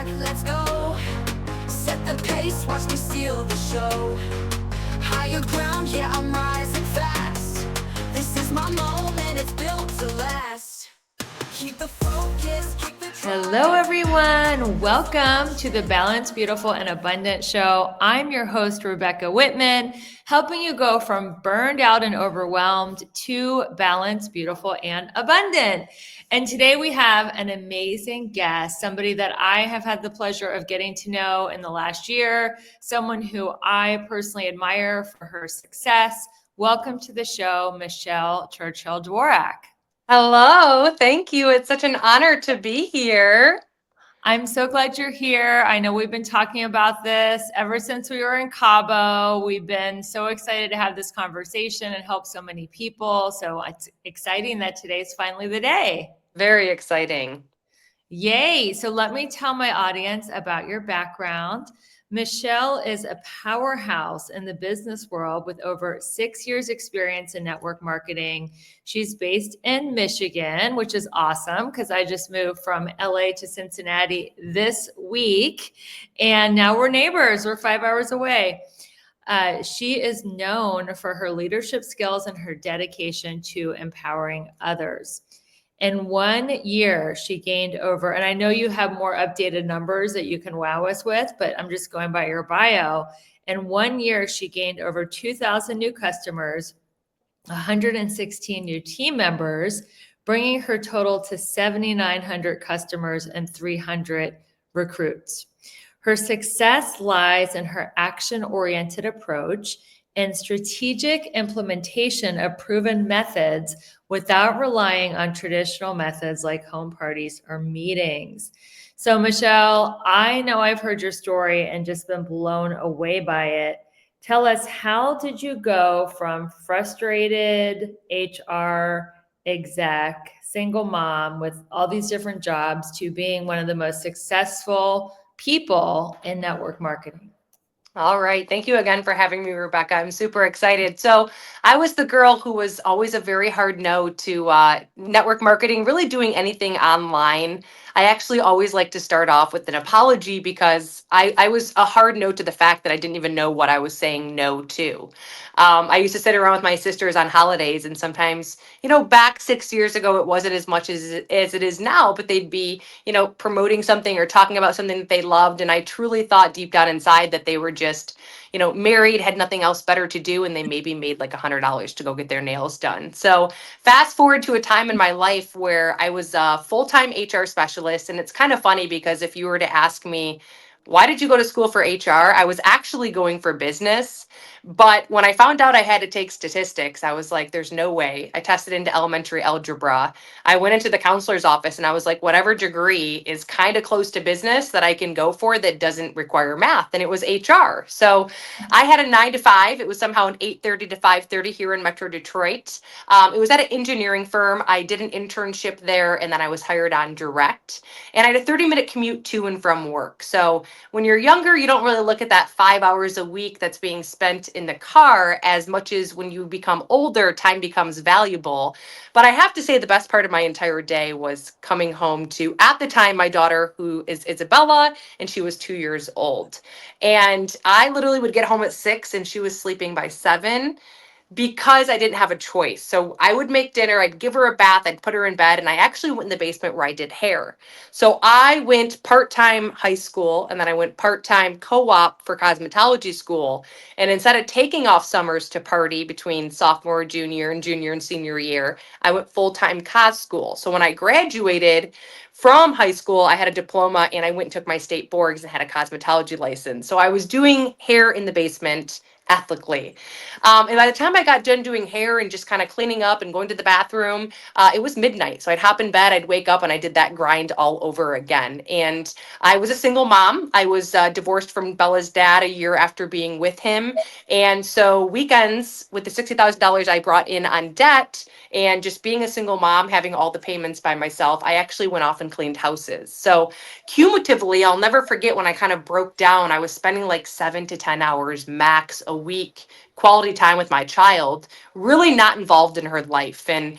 Dworack, let's go. Set the pace, watch me steal the show. Higher ground, yeah, I'm rising fast. This is my moment, it's built to last. Keep the focus, keep the Hello, everyone. Welcome to the Balanced, Beautiful, and Abundant Show. I'm your host, Rebecca Whitman, helping you go from burned out and overwhelmed to balanced, beautiful, and abundant. And today we have an amazing guest, somebody that I have had the pleasure of getting to know in the last year, someone who I personally admire for her success. Welcome to the show, Michelle Churchill Dworack. Hello, thank you. It's such an honor to be here. I'm so glad you're here. I know we've been talking about this ever since we were in Cabo. We've been so excited to have this conversation and help so many people. So it's exciting that today's finally the day. Very exciting. Yay. So let me tell my audience about your background. Michelle is a powerhouse in the business world with over 6 years experience in network marketing. She's based in Michigan, which is awesome because I just moved from LA to Cincinnati this week. And now we're neighbors. We're 5 hours away. She is known for her leadership skills and her dedication to empowering others. In 1 year, she gained over, and I know you have more updated numbers that you can wow us with, but I'm just going by your bio. In 1 year, she gained over 2,000 new customers, 116 new team members, bringing her total to 7,900 customers and 300 recruits. Her success lies in her action-oriented approach and strategic implementation of proven methods without relying on traditional methods like home parties or meetings. So, Michelle, I know I've heard your story and just been blown away by it. Tell us, how did you go from frustrated HR exec, single mom with all these different jobs to being one of the most successful people in network marketing? All right. Thank you again for having me, Rebecca. I'm super excited. So, I was the girl who was always a very hard no to network marketing, really doing anything online. I actually always like to start off with an apology because I was a hard no to the fact that I didn't even know what I was saying no to. I used to sit around with my sisters on holidays, and sometimes, back 6 years ago, it wasn't as much as it is now, but they'd be, promoting something or talking about something that they loved. And I truly thought deep down inside that they were just, married, had nothing else better to do, and they maybe made like $100 to go get their nails done. So fast forward to a time in my life where I was a full-time HR specialist. And it's kind of funny because if you were to ask me, why did you go to school for HR? I was actually going for business. But when I found out I had to take statistics, I was like, there's no way. I tested into elementary algebra. I went into the counselor's office and I was like, whatever degree is kind of close to business that I can go for that doesn't require math. And it was HR. So I had a 9 to 5. It was somehow an 8:30 to 5:30 here in Metro Detroit. It was at an engineering firm. I did an internship there and then I was hired on direct. And I had a 30-minute commute to and from work. So when you're younger, you don't really look at that 5 hours a week that's being spent in the car as much as when you become older, time becomes valuable. But I have to say, the best part of my entire day was coming home to, at the time, my daughter, who is Isabella, and she was 2 years old. And I literally would get home at 6 and she was sleeping by 7 because I didn't have a choice. So I would make dinner, I'd give her a bath, I'd put her in bed, and I actually went in the basement where I did hair. So I went part-time high school and then I went part-time co-op for cosmetology school. And instead of taking off summers to party between sophomore, junior and senior year, I went full-time cos school. So when I graduated from high school, I had a diploma and I went and took my state boards and had a cosmetology license. So I was doing hair in the basement ethically. And by the time I got done doing hair and just kind of cleaning up and going to the bathroom, it was midnight. So I'd hop in bed, I'd wake up, and I did that grind all over again. And I was a single mom. I was divorced from Bella's dad a year after being with him. And so weekends with the $60,000 I brought in on debt and just being a single mom, having all the payments by myself, I actually went off and cleaned houses. So cumulatively, I'll never forget when I kind of broke down, I was spending like 7 to 10 hours max a week quality time with my child, really not involved in her life. And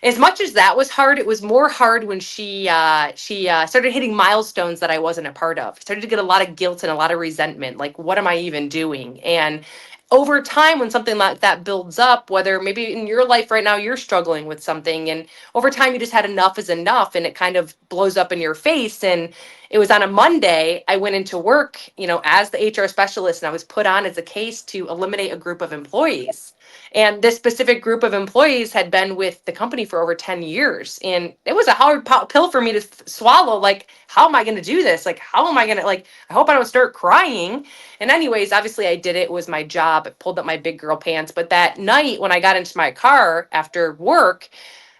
as much as that was hard, it was more hard when she started hitting milestones that I wasn't a part of. Started to get a lot of guilt and a lot of resentment. Like, what am I even doing? And over time, when something like that builds up, whether maybe in your life right now you're struggling with something, and over time you just had enough is enough, and it kind of blows up in your face. And it was on a Monday, I went into work, as the HR specialist, and I was put on as a case to eliminate a group of employees. And this specific group of employees had been with the company for over 10 years. And it was a hard pill for me to swallow. Like, how am I going to do this? Like, how am I going to, like, I hope I don't start crying. And, anyways, obviously I did it. It was my job. I pulled up my big girl pants. But that night when I got into my car after work,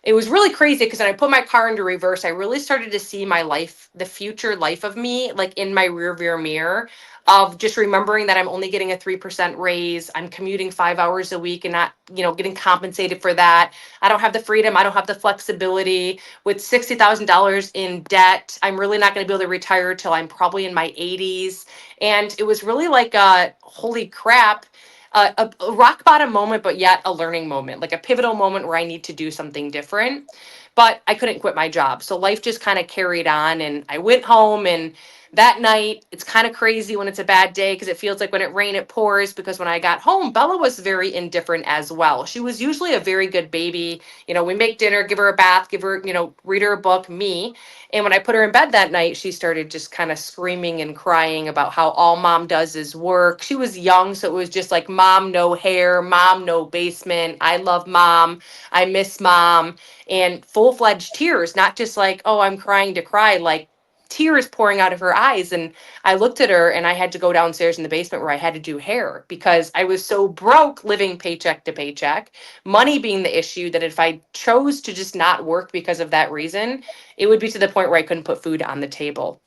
it was really crazy because when I put my car into reverse, I really started to see my life, the future life of me, like in my rear view mirror, of just remembering that I'm only getting a 3% raise. I'm commuting 5 hours a week and not, getting compensated for that. I don't have the freedom. I don't have the flexibility. With $60,000 in debt, I'm really not going to be able to retire till I'm probably in my 80s. And it was really like, holy crap, a rock bottom moment, but yet a learning moment, like a pivotal moment where I need to do something different. But I couldn't quit my job. So life just kind of carried on. And I went home, and that night, it's kind of crazy when it's a bad day because it feels like when it rains, it pours. Because when I got home, Bella was very indifferent as well. She was usually a very good baby. We make dinner, give her a bath, give her, read her a book, me. And when I put her in bed that night, she started just kind of screaming and crying about how all mom does is work. She was young, so it was just like, mom, no hair, mom, no basement. I love mom. I miss mom. And full-fledged tears, not just like, oh, I'm crying to cry, like tears pouring out of her eyes. And I looked at her, and I had to go downstairs in the basement where I had to do hair because I was so broke, living paycheck to paycheck, money being the issue, that if I chose to just not work because of that reason, it would be to the point where I couldn't put food on the table.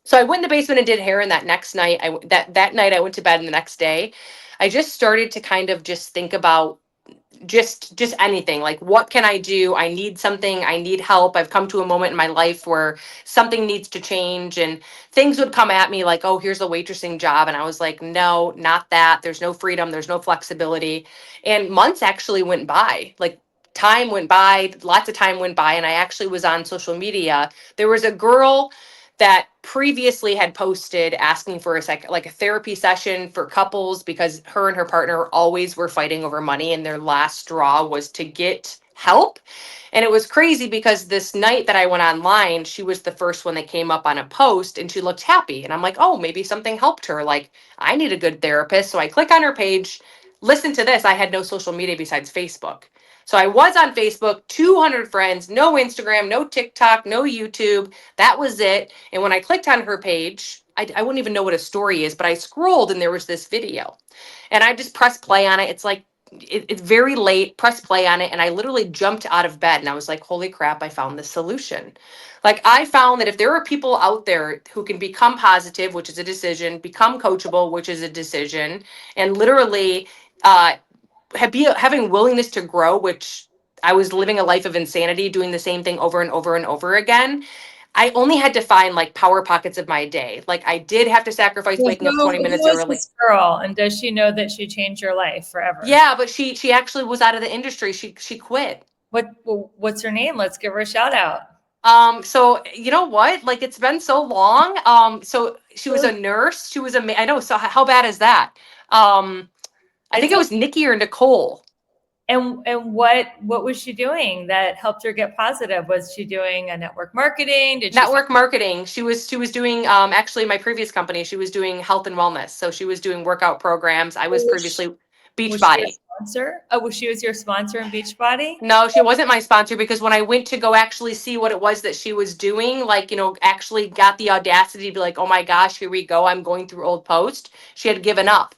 So I went in the basement and did hair. And that next night, that night I went to bed, and the next day, I just started to kind of just think about just anything. Like, what can I do? I need something. I need help. I've come to a moment in my life where something needs to change, and things would come at me like, oh, here's a waitressing job. And I was like, no, not that. There's no freedom. There's no flexibility. And months actually went by. Like, time went by, lots of time went by. And I actually was on social media. There was a girl that previously had posted asking for like a therapy session for couples because her and her partner always were fighting over money, and their last straw was to get help. And it was crazy because this night that I went online, she was the first one that came up on a post, and she looked happy. And I'm like, oh, maybe something helped her. Like, I need a good therapist. So I click on her page. Listen to this. I had no social media besides Facebook. So I was on Facebook, 200 friends, no Instagram, no TikTok, no YouTube. That was it. And when I clicked on her page, I wouldn't even know what a story is, but I scrolled and there was this video. And I just pressed play on it. It's like, it's very late, press play on it. And I literally jumped out of bed, and I was like, holy crap, I found the solution. Like, I found that if there are people out there who can become positive, which is a decision, become coachable, which is a decision, and literally uh, having willingness to grow, which I was living a life of insanity, doing the same thing over and over and over again. I only had to find like power pockets of my day. Like, I did have to sacrifice Well, waking up 20 minutes who is early. this girl, and does she know that she changed your life forever? Yeah, but she actually was out of the industry. She quit. What's her name? Let's give her a shout out. So you know what? Like, it's been so long. So she was a nurse. She was I know. So how bad is that? I think it was Nikki or Nicole. And what was she doing that helped her get positive? Was she doing a network marketing? Network marketing. She was doing actually my previous company, she was doing health and wellness. So she was doing workout programs. I was previously Beachbody. Sponsor? Oh, she was your sponsor in Beachbody? No, she wasn't my sponsor, because when I went to go actually see what it was that she was doing, like, actually got the audacity to be like, oh my gosh, here we go, I'm going through old post. She had given up.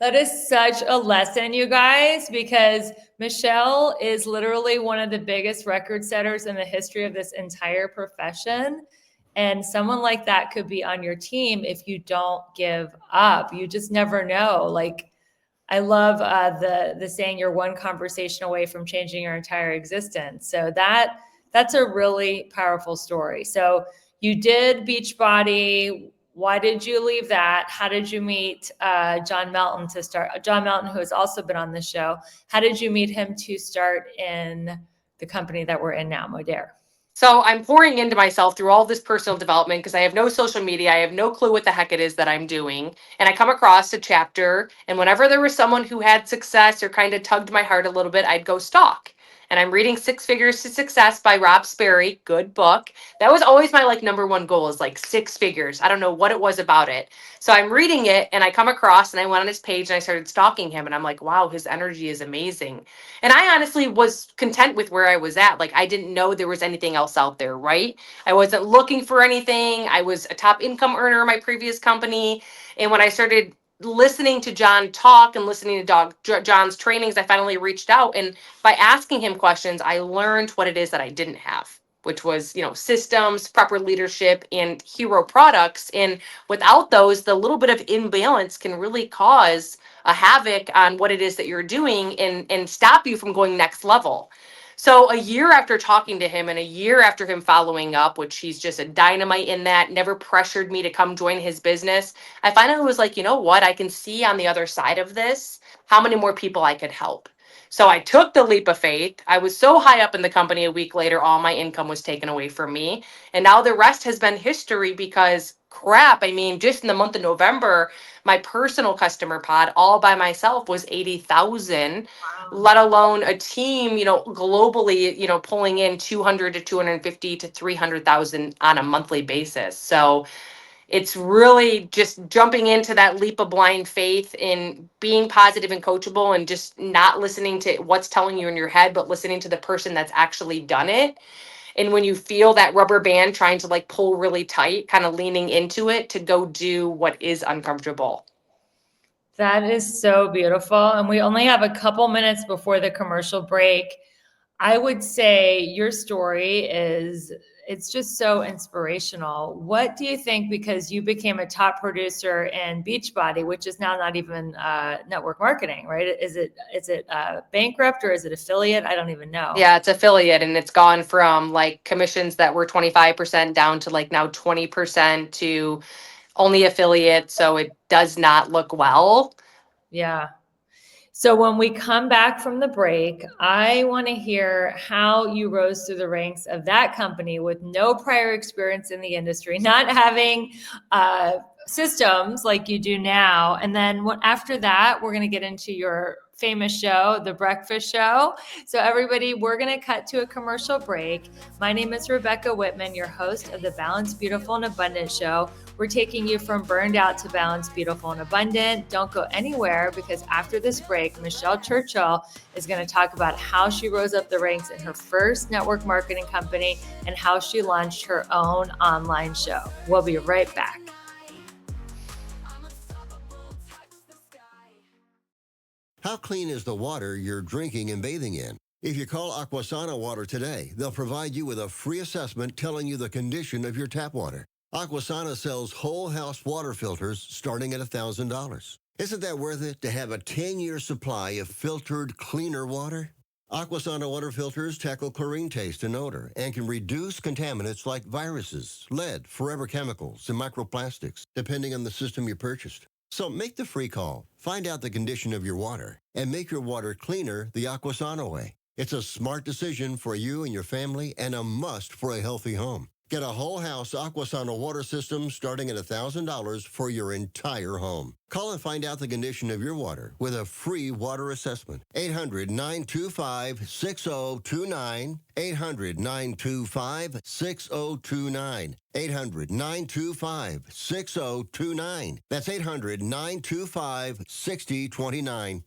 That is such a lesson, you guys, because Michelle is literally one of the biggest record setters in the history of this entire profession. And someone like that could be on your team if you don't give up. You just never know. Like, I love the saying, you're one conversation away from changing your entire existence. So that's a really powerful story. So you did Beachbody. Why did you leave that? How did you meet John Melton to start? John Melton, who has also been on the show. How did you meet him to start in the company that we're in now, Modere? So I'm pouring into myself through all this personal development because I have no social media. I have no clue what the heck it is that I'm doing. And I come across a chapter, and whenever there was someone who had success or kind of tugged my heart a little bit, I'd go stalk. And I'm reading Six Figures to Success by Rob Sperry. Good book. That was always my like number one goal, is like six figures. I don't know what it was about it. So I'm reading it and I come across and I went on his page and I started stalking him, and I'm like, wow, his energy is amazing. And I honestly was content with where I was at. Like, I didn't know there was anything else out there, right? I wasn't looking for anything. I was a top income earner in my previous company. And when I started listening to John talk and listening to John's trainings, I finally reached out. And by asking him questions, I learned what it is that I didn't have, which was, systems, proper leadership, and hero products. And without those, the little bit of imbalance can really cause a havoc on what it is that you're doing, and stop you from going next level. So a year after talking to him and a year after him following up, which he's just a dynamite in that, never pressured me to come join his business, I finally was like, you know what? I can see on the other side of this how many more people I could help. So I took the leap of faith. I was so high up in the company, a week later, all my income was taken away from me. And now the rest has been history because crap, I mean, just in the month of November, my personal customer pod all by myself was 80,000, let alone a team, globally, pulling in 200 to 250 to 300,000 on a monthly basis. So it's really just jumping into that leap of blind faith in being positive and coachable, and just not listening to what's telling you in your head, but listening to the person that's actually done it. And when you feel that rubber band trying to like pull really tight, kind of leaning into it to go do what is uncomfortable. That is so beautiful. And we only have a couple minutes before the commercial break. I would say your story it's just so inspirational. What do you think, because you became a top producer in Beachbody, which is now not even network marketing, right? Is it bankrupt, or is it affiliate? I don't even know. Yeah, it's affiliate, and it's gone from like commissions that were 25% down to like now 20% to only affiliate. So it does not look well. Yeah. So when we come back from the break, I want to hear how you rose through the ranks of that company with no prior experience in the industry, not having systems like you do now. And then after that, we're going to get into your famous show, The Breakfast Show. So everybody, we're going to cut to a commercial break. My name is Rebecca Whitman, your host of the Balanced, Beautiful, and Abundant Show. We're taking you from burned out to balanced, beautiful, and abundant. Don't go anywhere, because after this break, Michelle Churchill is going to talk about how she rose up the ranks in her first network marketing company and how she launched her own online show. We'll be right back. How clean is the water you're drinking and bathing in? If you call Aquasana Water today, they'll provide you with a free assessment telling you the condition of your tap water. Aquasana sells whole house water filters starting at $1,000. Isn't that worth it, to have a 10-year supply of filtered, cleaner water? Aquasana water filters tackle chlorine taste and odor and can reduce contaminants like viruses, lead, forever chemicals, and microplastics, depending on the system you purchased. So make the free call, find out the condition of your water, and make your water cleaner the Aquasana way. It's a smart decision for you and your family, and a must for a healthy home. Get a whole house Aquasana water system starting at $1,000 for your entire home. Call and find out the condition of your water with a free water assessment. 800-925-6029. 800-925-6029. 800-925-6029. That's 800-925-6029.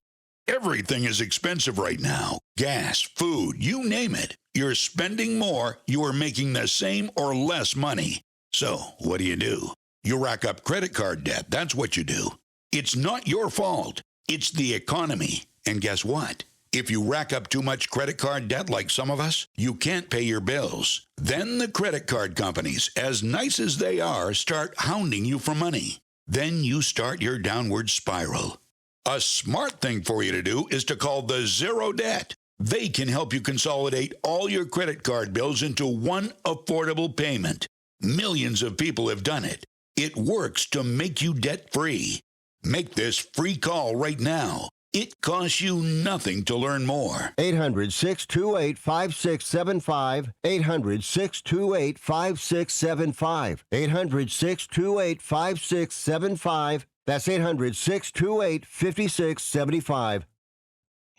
Everything is expensive right now. Gas, food, you name it. You're spending more, you are making the same or less money. So, what do? You rack up credit card debt. That's what you do. It's not your fault. It's the economy. And guess what? If you rack up too much credit card debt like some of us, you can't pay your bills. Then the credit card companies, as nice as they are, start hounding you for money. Then you start your downward spiral. A smart thing for you to do is to call the Zero Debt. They can help you consolidate all your credit card bills into one affordable payment. Millions of people have done it. It works to make you debt-free. Make this free call right now. It costs you nothing to learn more. 800-628-5675. 800-628-5675. 800-628-5675. That's 800-628-5675.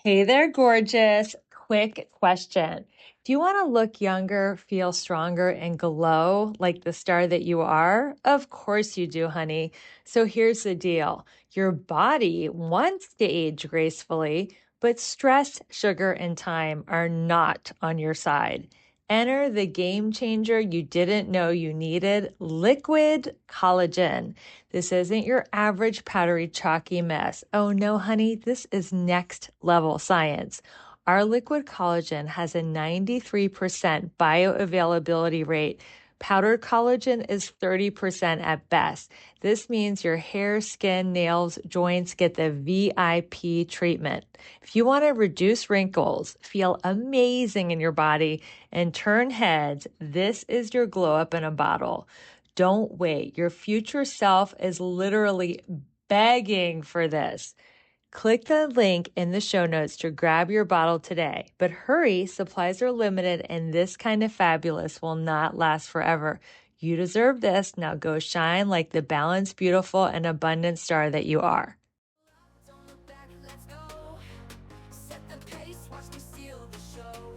Hey there, gorgeous. Quick question. Do you want to look younger, feel stronger, and glow like the star that you are? Of course you do, honey. So here's the deal. Your body wants to age gracefully, but stress, sugar, and time are not on your side. Enter the game changer you didn't know you needed, liquid collagen. This isn't your average powdery chalky mess. Oh no, honey, this is next level science. Our liquid collagen has a 93% bioavailability rate. Powdered collagen is 30% at best. This means your hair, skin, nails, joints get the VIP treatment. If you want to reduce wrinkles, feel amazing in your body, and turn heads, this is your glow up in a bottle. Don't wait. Your future self is literally begging for this. Click the link in the show notes to grab your bottle today. But hurry, supplies are limited and this kind of fabulous will not last forever. You deserve this. Now go shine like the balanced, beautiful, and abundant star that you are. Don't look back, let's go. Set the pace, watch me steal the show.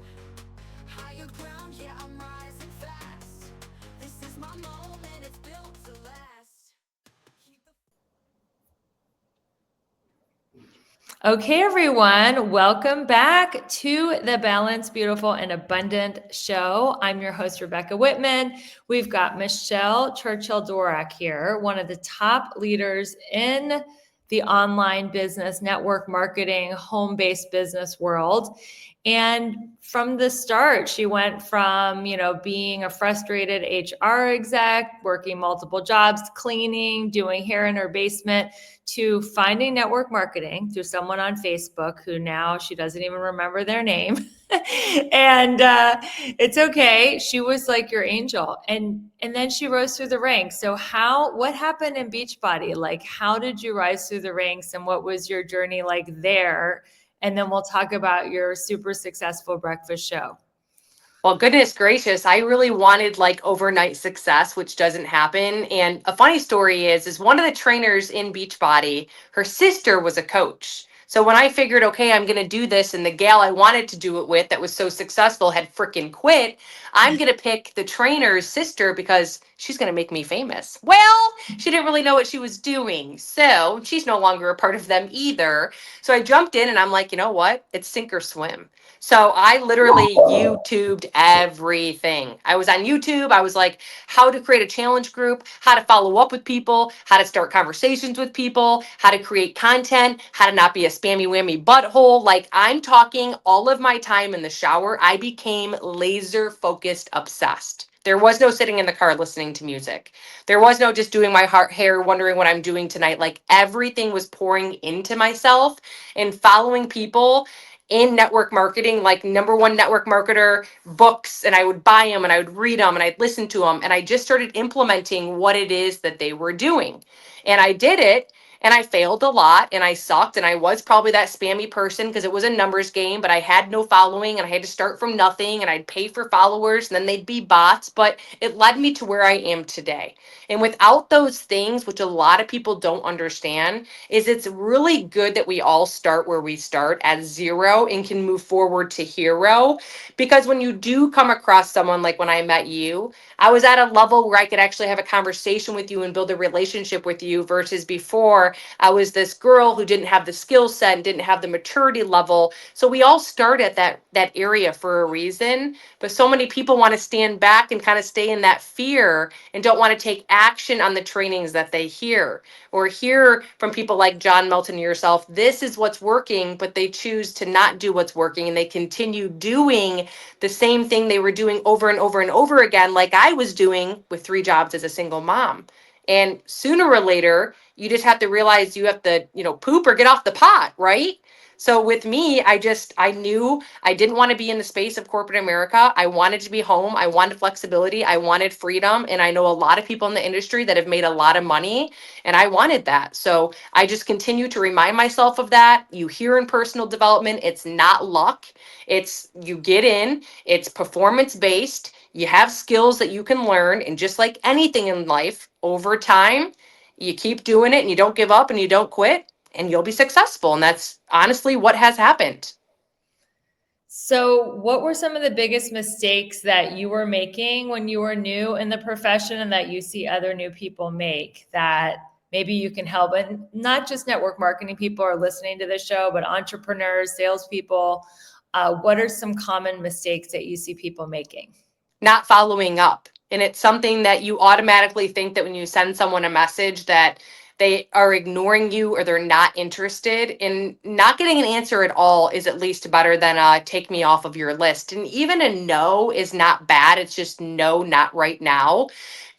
Higher ground, yeah, I'm rising fast. This is my moment, it's built to last. Keep the Okay, everyone, welcome back to the Balanced, Beautiful, and Abundant show. I'm your host, Rebecca Whitman. We've got Michelle Churchill Dworack here, one of the top leaders in the online business, network marketing, home-based business world. And from the start, she went from, being a frustrated HR exec, working multiple jobs, cleaning, doing hair in her basement, to finding network marketing through someone on Facebook who now she doesn't even remember their name. And it's okay. She was like your angel. And then she rose through the ranks. So what happened in Beachbody? Like, how did you rise through the ranks and what was your journey like there? And then we'll talk about your super successful breakfast show. Well, goodness gracious, I really wanted like overnight success, which doesn't happen. And a funny story is one of the trainers in Beachbody, her sister was a coach. So when I figured, okay, I'm going to do this, and the gal I wanted to do it with that was so successful had freaking quit, I'm going to pick the trainer's sister because she's going to make me famous. Well, she didn't really know what she was doing. So she's no longer a part of them either. So I jumped in and I'm like, you know what? It's sink or swim. So I literally YouTubed everything. I was on YouTube. I was like, how to create a challenge group, how to follow up with people, how to start conversations with people, how to create content, how to not be a spammy whammy butthole. Like, I'm talking all of my time in the shower. I became laser focused obsessed. There was no sitting in the car listening to music. There was no just doing my hair, wondering what I'm doing tonight. Like, everything was pouring into myself and following people in network marketing, like number one network marketer books, and I would buy them and I would read them and I'd listen to them. And I just started implementing what it is that they were doing. And I did it, and I failed a lot and I sucked. And I was probably that spammy person because it was a numbers game, but I had no following and I had to start from nothing, and I'd pay for followers and then they'd be bots. But it led me to where I am today. And without those things, which a lot of people don't understand, is it's really good that we all start where we start at zero and can move forward to hero. Because when you do come across someone like when I met you, I was at a level where I could actually have a conversation with you and build a relationship with you, versus before I was this girl who didn't have the skill set and didn't have the maturity level. So we all start at that area for a reason, but so many people want to stand back and kind of stay in that fear and don't want to take action on the trainings that they hear or hear from people like John Melton and yourself. This is what's working, but they choose to not do what's working, and they continue doing the same thing they were doing over and over and over again, like I was doing with 3 jobs as a single mom. And sooner or later, you just have to realize you have to, poop or get off the pot, right? So with me, I knew I didn't want to be in the space of corporate America. I wanted to be home. I wanted flexibility. I wanted freedom. And I know a lot of people in the industry that have made a lot of money, and I wanted that. So I just continue to remind myself of that. You hear in personal development, it's not luck. It's you get in, it's performance based. You have skills that you can learn. And just like anything in life, over time, you keep doing it and you don't give up and you don't quit and you'll be successful. And that's honestly what has happened. So, what were some of the biggest mistakes that you were making when you were new in the profession and that you see other new people make that maybe you can help? And not just network marketing people are listening to the show, but entrepreneurs, salespeople. What are some common mistakes that you see people making? Not following up. And it's something that you automatically think that when you send someone a message that they are ignoring you or they're not interested, and not getting an answer at all is at least better than take me off of your list. And even a no is not bad. It's just no, not right now.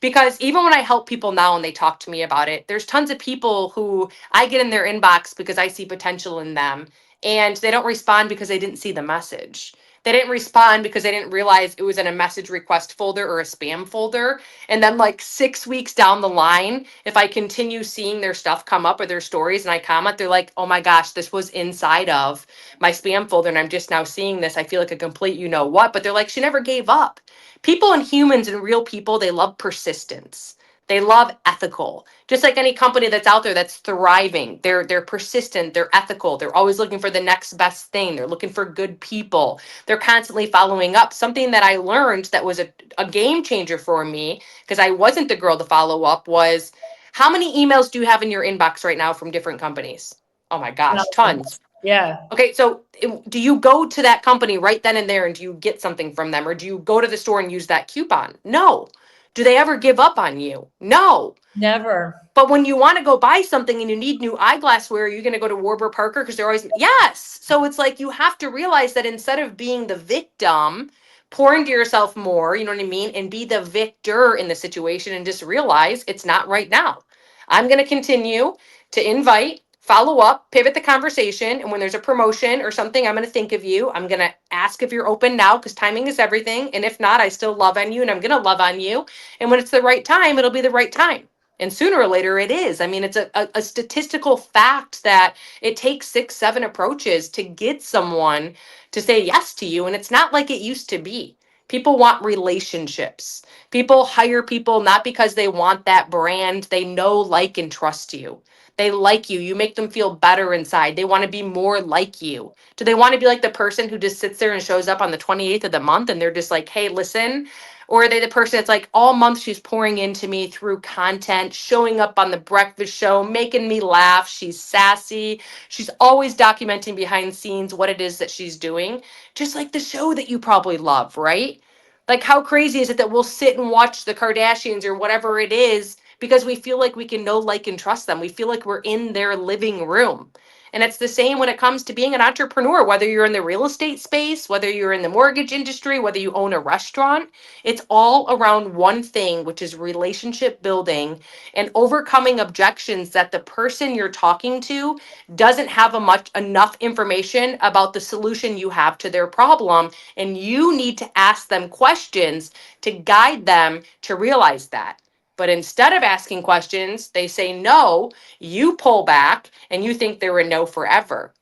Because even when I help people now and they talk to me about it, there's tons of people who I get in their inbox because I see potential in them, and they don't respond because they didn't see the message. They didn't respond because they didn't realize it was in a message request folder or a spam folder. And then, like 6 weeks down the line, if I continue seeing their stuff come up or their stories and I comment, they're like, oh my gosh, this was inside of my spam folder and I'm just now seeing this. I feel like a complete you know what. But they're like, she never gave up. People and humans and real people, they love persistence. They love ethical. Just like any company that's out there that's thriving. They're persistent, they're ethical, they're always looking for the next best thing. They're looking for good people. They're constantly following up. Something that I learned that was a game changer for me, because I wasn't the girl to follow up, was how many emails do you have in your inbox right now from different companies? Oh my gosh, tons. Yeah, Okay, so do you go to that company right then and there and do you get something from them, or do you go to the store and use that coupon? No. Do they ever give up on you? No. never. But when you want to go buy something and you need new eyeglassware, are you going to go to Warburg Parker because they're always yes. So it's like you have to realize that instead of being the victim, pour into yourself more, you know what I mean, and be the victor in the situation and just realize it's not right now. I'm going to continue to invite, follow up, pivot the conversation, and when there's a promotion or something, I'm going to think of you. I'm going to ask if you're open now because timing is everything, and if not, I still love on you and I'm going to love on you. And when it's the right time, it'll be the right time. And sooner or later it is. I mean, it's a statistical fact that it takes 6, 7 approaches to get someone to say yes to you. And it's not like it used to be. People want relationships. People hire people not because they want that brand. They know, like, and trust you. They like you. You make them feel better inside. They want to be more like you. Do they want to be like the person who just sits there and shows up on the 28th of the month and they're just like, hey, listen, or are they the person that's like all month she's pouring into me through content, showing up on the breakfast show, making me laugh. She's sassy. She's always documenting behind scenes what it is that she's doing, just like the show that you probably love, right? Like, how crazy is it that we'll sit and watch the Kardashians or whatever it is because we feel like we can know, like, and trust them? We feel like we're in their living room. And it's the same when it comes to being an entrepreneur, whether you're in the real estate space, whether you're in the mortgage industry, whether you own a restaurant. It's all around one thing, which is relationship building and overcoming objections that the person you're talking to doesn't have a much enough information about the solution you have to their problem. And you need to ask them questions to guide them to realize that. But instead of asking questions, they say no, you pull back and you think they're a no forever,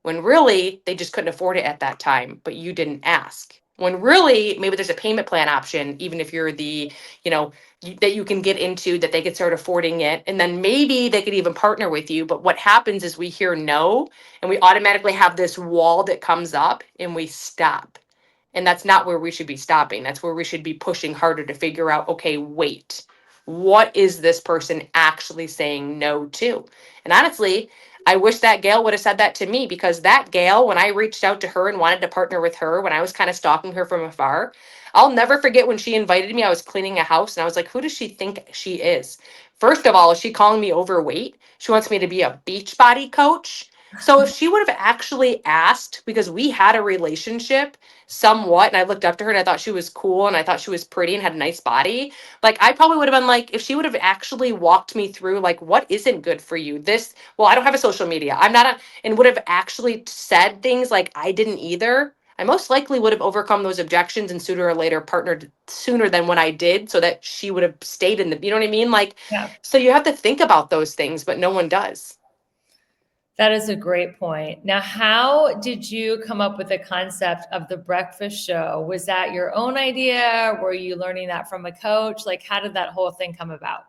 when really they just couldn't afford it at that time, but you didn't ask. When really maybe there's a payment plan option, even if you're the, you know, that you can get into that they could start affording it. And then maybe they could even partner with you. But what happens is we hear no and we automatically have this wall that comes up and we stop. And that's not where we should be stopping. That's where we should be pushing harder to figure out, okay, wait, what is this person actually saying no to? And honestly, I wish that Gail would have said that to me, because that Gail, when I reached out to her and wanted to partner with her, when I was kind of stalking her from afar, I'll never forget when she invited me. I was cleaning a house and I was like, who does she think she is? First of all, is she calling me overweight? She wants me to be a beach body coach. So if she would have actually asked, because we had a relationship somewhat, and I looked up to her and I thought she was cool and I thought she was pretty and had a nice body, like I probably would have been like, if she would have actually walked me through, like, what isn't good for you? This, well, I don't have a social media. I'm not a, and would have actually said things like I didn't either. I most likely would have overcome those objections and sooner or later partnered sooner than when I did, so that she would have stayed in the, you know what I mean? Like, Yeah. so you have to think about those things, but no one does. That is a great point. Now, how did you come up with the concept of the breakfast show? Was that your own idea? Were you learning that from a coach? Like, how did that whole thing come about?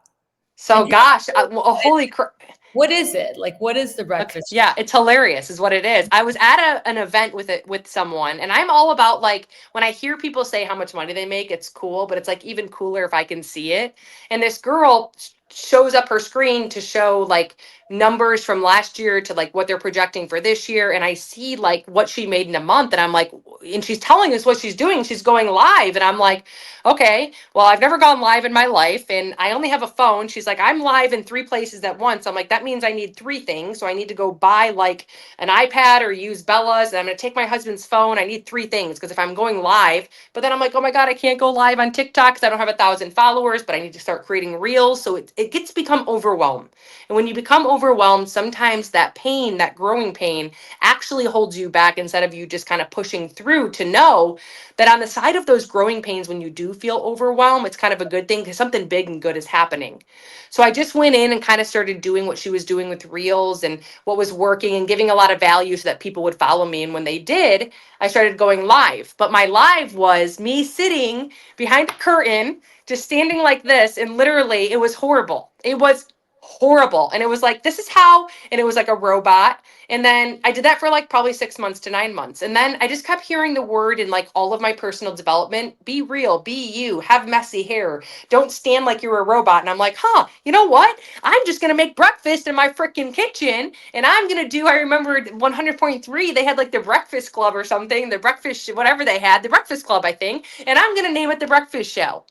So And gosh, well, holy crap. what is it? Like, what is the Okay. breakfast Yeah, it's hilarious, is what it is. I was at an event with it with someone, and I'm all about, like, when I hear people say how much money they make, it's cool, but it's like even cooler if I can see it. And this girl shows up her screen to show like numbers from last year to like what they're projecting for this year, and I see like what she made in a month, and I'm like, and she's telling us what she's doing. She's going live, and I'm like, okay, well, I've never gone live in my life and I only have a phone. She's like, I'm live in 3 places at once. I'm like, that means I need 3 things. So I need to go buy like an iPad or use Bella's, and I'm going to take my husband's phone. I need 3 things because if I'm going live, but then I'm like, oh my God, I can't go live on TikTok because I don't have 1,000 followers, but I need to start creating reels. So it gets become overwhelmed. And when you become overwhelmed, sometimes that pain, that growing pain, actually holds you back instead of you just kind of pushing through to know that on the side of those growing pains, when you do feel overwhelmed, it's kind of a good thing because something big and good is happening. So I just went in and kind of started doing what she was doing with reels and what was working and giving a lot of value so that people would follow me. And when they did, I started going live. But my live was me sitting behind a curtain, just standing like this. And literally, it was horrible. It was horrible. And it was like, this is how, and it was like a robot. And then I did that for like probably 6 months to 9 months. And then I just kept hearing the word in like all of my personal development: be real, be you, have messy hair, don't stand like you're a robot. And I'm like, huh, you know what? I'm just going to make breakfast in my freaking kitchen. And I'm going to do, I remember 100.3, they had like the breakfast club or something, the breakfast, whatever they had, the breakfast club, I think. And I'm going to name it the breakfast show.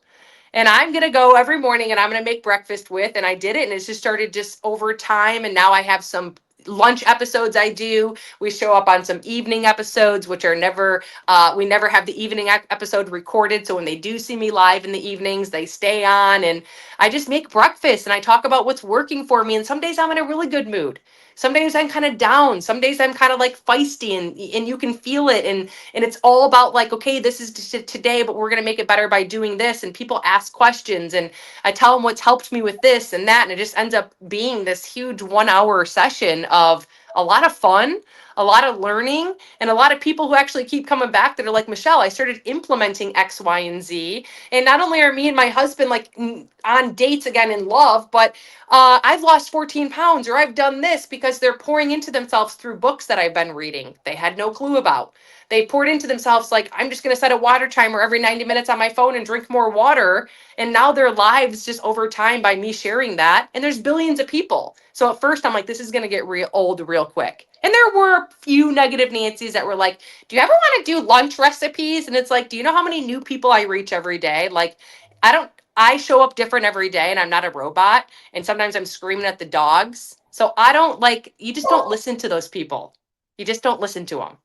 And I'm going to go every morning and I'm going to make breakfast with. And I did it. And it's just started just over time. And now I have some lunch episodes I do. We show up on some evening episodes, which are never, we never have the evening episode recorded. So when they do see me live in the evenings, they stay on. And I just make breakfast and I talk about what's working for me. And some days I'm in a really good mood. Some days I'm kind of down. Some days I'm kind of like feisty, and you can feel it. And it's all about like, okay, this is today, but we're going to make it better by doing this. And people ask questions and I tell them what's helped me with this and that. And it just ends up being this huge 1 hour session of a lot of fun, a lot of learning, and a lot of people who actually keep coming back that are like, Michelle, I started implementing X, Y, and Z. And not only are me and my husband like on dates again in love, but I've lost 14 pounds or I've done this, because they're pouring into themselves through books that I've been reading they had no clue about. They poured into themselves like, I'm just going to set a water timer every 90 minutes on my phone and drink more water. And now their lives just over time by me sharing that. And there's billions of people. So at first I'm like, this is going to get real old real quick. And there were a few negative Nancy's that were like, do you ever want to do lunch recipes? And it's like, do you know how many new people I reach every day? Like, I show up different every day and I'm not a robot. And sometimes I'm screaming at the dogs. So I don't like, you just don't listen to those people. You just don't listen to them.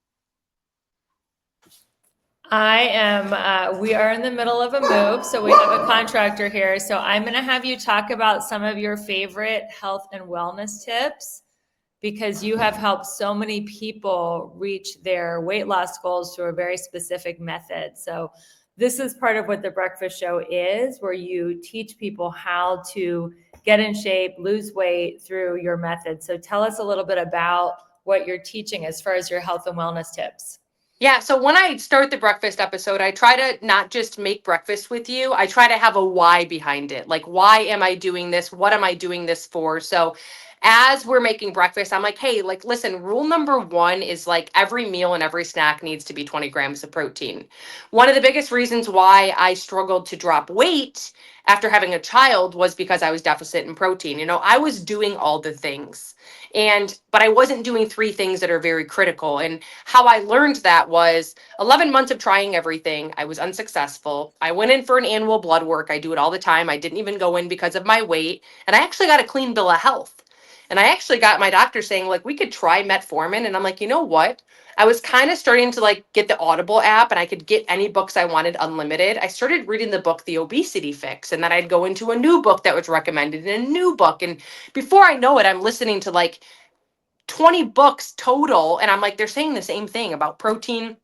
We are in the middle of a move, so we have a contractor here. So I'm going to have you talk about some of your favorite health and wellness tips, because you have helped so many people reach their weight loss goals through a very specific method. So this is part of what the breakfast show is, where you teach people how to get in shape, lose weight through your method. So tell us a little bit about what you're teaching as far as your health and wellness tips. Yeah, so when I start the breakfast episode, I try to not just make breakfast with you. I try to have a why behind it. Like, why am I doing this? What am I doing this for? So as we're making breakfast, I'm like, hey, like, listen, rule number 1 is like every meal and every snack needs to be 20 grams of protein. One of the biggest reasons why I struggled to drop weight after having a child was because I was deficit in protein. You know, I was doing all the things, but I wasn't doing 3 things that are very critical. And how I learned that was 11 months of trying everything. I was unsuccessful. I went in for an annual blood work. I do it all the time. I didn't even go in because of my weight. And I actually got a clean bill of health. And I actually got my doctor saying, like, we could try metformin. And I'm like, you know what? I was kind of starting to like get the Audible app and I could get any books I wanted unlimited. I started reading the book, The Obesity Fix, and then I'd go into a new book that was recommended and a new book. And before I know it, I'm listening to like 20 books total. And I'm like, they're saying the same thing about protein,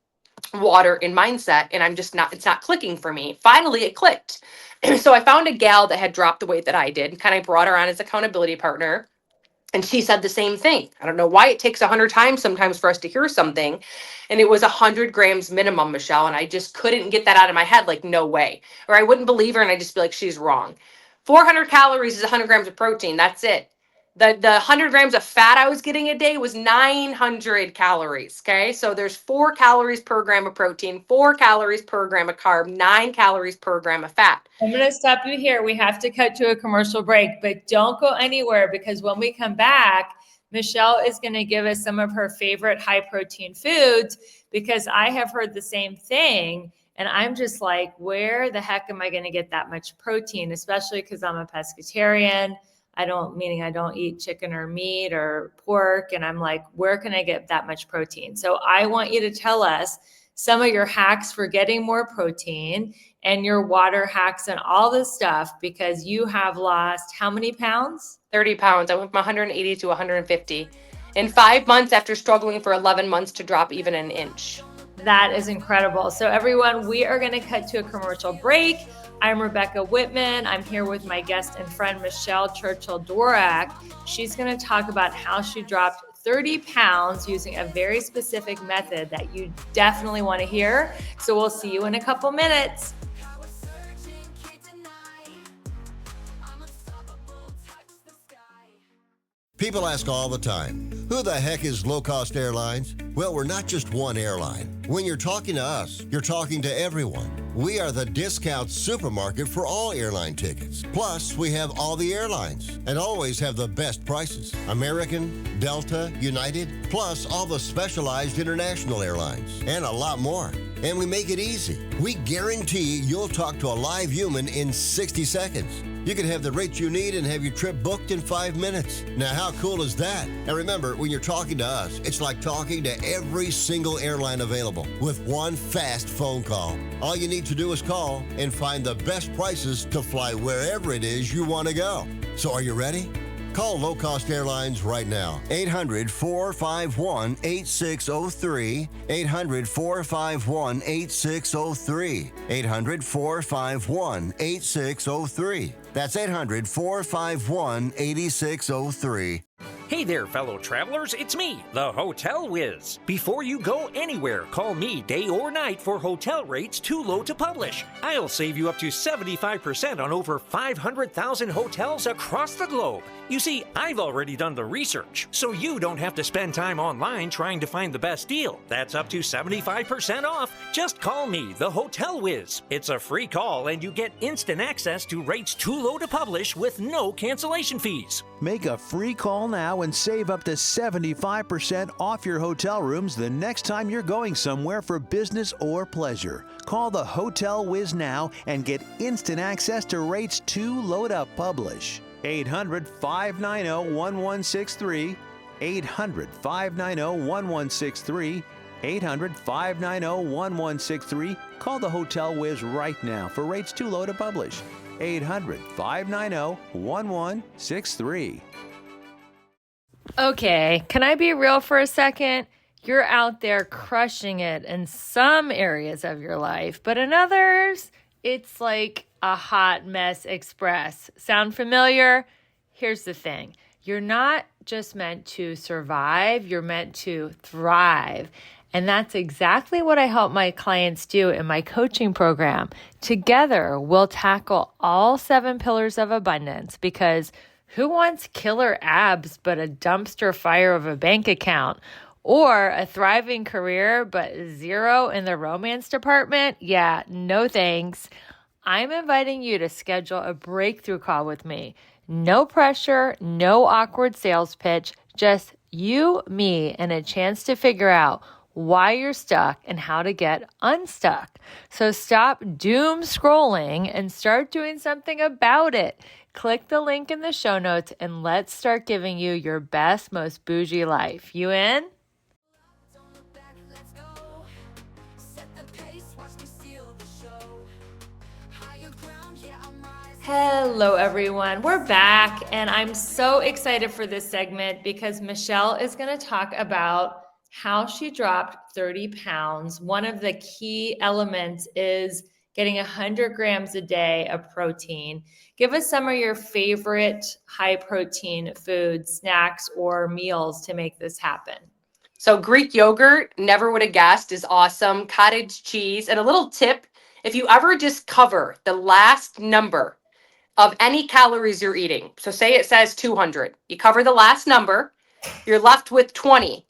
water, and mindset. And I'm just not, it's not clicking for me. Finally, it clicked. So I found a gal that had dropped the weight that I did and kind of brought her on as accountability partner. And she said the same thing. I don't know why it takes 100 times sometimes for us to hear something. And it was 100 grams minimum, Michelle. And I just couldn't get that out of my head. Like, no way. Or I wouldn't believe her and I'd just be like, she's wrong. 400 calories is 100 grams of protein. That's it. The 100 grams of fat I was getting a day was 900 calories. Okay. So there's 4 calories per gram of protein, 4 calories per gram of carb, 9 calories per gram of fat. I'm going to stop you here. We have to cut to a commercial break, but don't go anywhere because when we come back, Michelle is going to give us some of her favorite high protein foods because I have heard the same thing. And I'm just like, where the heck am I going to get that much protein? Especially because I'm a pescatarian. Meaning I don't eat chicken or meat or pork. And I'm like, where can I get that much protein? So I want you to tell us some of your hacks for getting more protein and your water hacks and all this stuff because you have lost how many pounds? 30 pounds. I went from 180 to 150 in 5 months after struggling for 11 months to drop even an inch. That is incredible. So everyone, we are going to cut to a commercial break. I'm Rebecca Whitman. I'm here with my guest and friend, Michelle Churchill Dworack. She's going to talk about how she dropped 30 pounds using a very specific method that you definitely want to hear. So we'll see you in a couple minutes. People ask all the time, who the heck is Low Cost Airlines? Well, we're not just one airline. When you're talking to us, you're talking to everyone. We are the discount supermarket for all airline tickets. Plus, we have all the airlines and always have the best prices. American, Delta, United, plus all the specialized international airlines and a lot more. And we make it easy. We guarantee you'll talk to a live human in 60 seconds. You can have the rates you need and have your trip booked in 5 minutes. Now, how cool is that? And remember, when you're talking to us, it's like talking to every single airline available with one fast phone call. All you need to do is call and find the best prices to fly wherever it is you want to go. So are you ready? Call Low Cost Airlines right now. 800-451-8603. 800-451-8603. 800-451-8603. That's 800-451-8603. Hey there, fellow travelers, it's me, the Hotel Whiz. Before you go anywhere, call me day or night for hotel rates too low to publish. I'll save you up to 75% on over 500,000 hotels across the globe. You see, I've already done the research, so you don't have to spend time online trying to find the best deal. That's up to 75% off. Just call me, the Hotel Whiz. It's a free call and you get instant access to rates too low to publish with no cancellation fees. Make a free call now and save up to 75% off your hotel rooms the next time you're going somewhere for business or pleasure. Call the Hotel Whiz now and get instant access to rates too low to publish. 800-590-1163. 800-590-1163. 800-590-1163. Call the Hotel Whiz right now for rates too low to publish. 800-590-1163. Okay, can I be real for a second? You're out there crushing it in some areas of your life, but in others, it's like a hot mess express. Sound familiar? Here's the thing. You're not just meant to survive, you're meant to thrive. And that's exactly what I help my clients do in my coaching program. Together, we'll tackle all 7 pillars of abundance because who wants killer abs but a dumpster fire of a bank account? Or a thriving career but 0 in the romance department? Yeah, no thanks. I'm inviting you to schedule a breakthrough call with me. No pressure, no awkward sales pitch, just you, me, and a chance to figure out why you're stuck and how to get unstuck. So stop doom scrolling and start doing something about it. Click the link in the show notes and let's start giving you your best, most bougie life. You in? Don't look back, let's go. Set the pace, watch me steal the show. Higher ground, yeah, I'm rising. Hello, everyone. We're back, and I'm so excited for this segment because Michelle is going to talk about how she dropped 30 pounds. One of the key elements is getting 100 grams a day of protein. Give us some of your favorite high protein foods, snacks, or meals to make this happen. So Greek yogurt, never would have guessed, is awesome. Cottage cheese. And a little tip, if you ever just cover the last number of any calories you're eating, so say it says 200, you cover the last number, you're left with 20.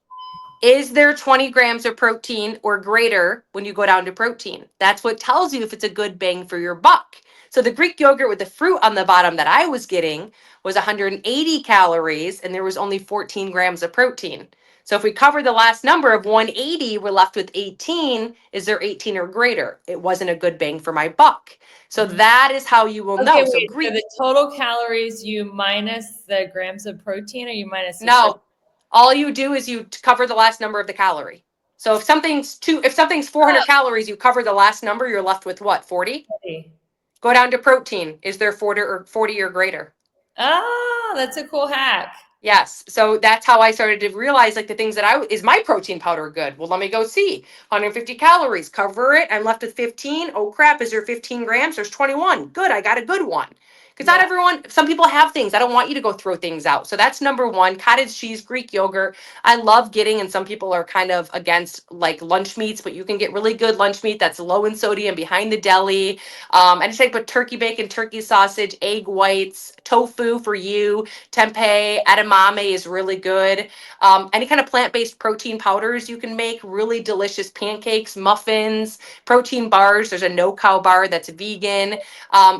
Is there 20 grams of protein or greater when you go down to protein? That's what tells you if it's a good bang for your buck. So the Greek yogurt with the fruit on the bottom that I was getting was 180 calories and there was only 14 grams of protein. So if we cover the last number of 180, we're left with 18. Is there 18 or greater? It wasn't a good bang for my buck. So that is how you will know. Okay, So wait, Greek, so the total calories you minus the grams of protein, or you minus the no, all you do is you cover the last number of the calorie. So if something's 400 calories, you cover the last number, you're left with what, 40? sugar? Go down to protein. Is there 40 or greater? Ah, that's a cool hack. Yes. So that's how I started to realize like the things that is my protein powder good? Well, let me go see. 150 calories, cover it. I'm left with 15. Oh crap, is there 15 grams? There's 21. Good, I got a good one. Because not everyone, some people have things. I don't want you to go throw things out. So that's number one. Cottage cheese, Greek yogurt. I love getting, and some people are kind of against like lunch meats, but you can get really good lunch meat that's low in sodium behind the deli. I just like put turkey bacon, turkey sausage, egg whites, tofu for you, tempeh, edamame is really good. Any kind of plant-based protein powders you can make, really delicious pancakes, muffins, protein bars. There's a no-cow bar that's vegan.